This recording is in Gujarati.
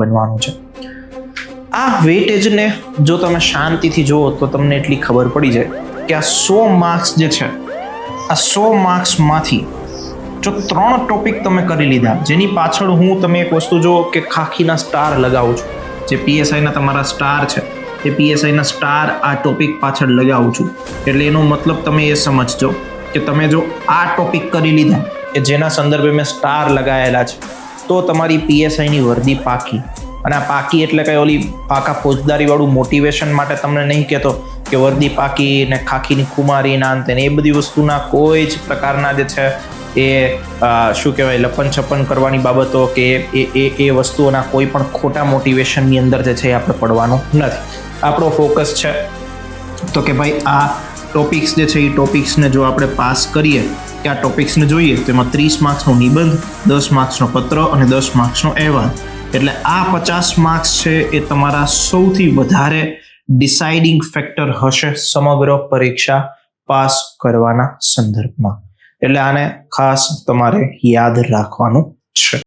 બનવાનું છે। આ વેટેજને જો તમે શાંતિથી જુઓ તો તમને એટલી ખબર પડી જાય કે આ 100 માર્ક્સ જે છે, આ 100 માર્ક્સમાંથી જો 3 ટોપિક તમે કરી લીધા, જેની પાછળ હું તમે એક વસ્તુ જો કે ખાખીના સ્ટાર લગાવું છું, જે પીએસઆઈના તમારા સ્ટાર છે એ પીએસઆઈના સ્ટાર આ ટોપિક પાછળ લગાવું છું, એટલે એનો મતલબ તમે એ સમજજો કે તમે જો આ ટોપિક કરી લીધા કે જેના સંદર્ભે મેં સ્ટાર લગાવેલા છે, તો તમારી પીએસઆઈની વર્દી પાકી। અને આ પાકી એટલે કઈ ઓલી પાકા ફોજદારી વાળું મોટિવેશન માટે તમને નહીં કહેતો કે વર્દી પાકી ને ખાખીની ખુમારી ના અંતે એ બધી વસ્તુના કોઈ જ પ્રકારના જે છે એ શું કહેવાય લપન છપન કરવાની બાબતો કે એ વસ્તુઓના કોઈ પણ ખોટા મોટિવેશનની અંદર જે છે એ આપણે પડવાનું નથી। આપણો ફોકસ છે તો કે ભાઈ આ ટોપિક્સ જે છે એ ટોપિક્સને જો આપણે પાસ કરીએ કે આ ટોપિક્સને જોઈએ તો એમાં 30 માર્ક્સનો નિબંધ, 10 માર્ક્સનો પત્ર અને 10 માર્ક્સનો અહેવાલ, એટલે આ 50 માર્ક્સ છે એ તમારા સૌથી વધારે ડિસાઇડિંગ ફેક્ટર હશે સમગ્ર પરીક્ષા પાસ કરવાના સંદર્ભમાં। એટલે આને ખાસ તમારે યાદ રાખવાનું છે।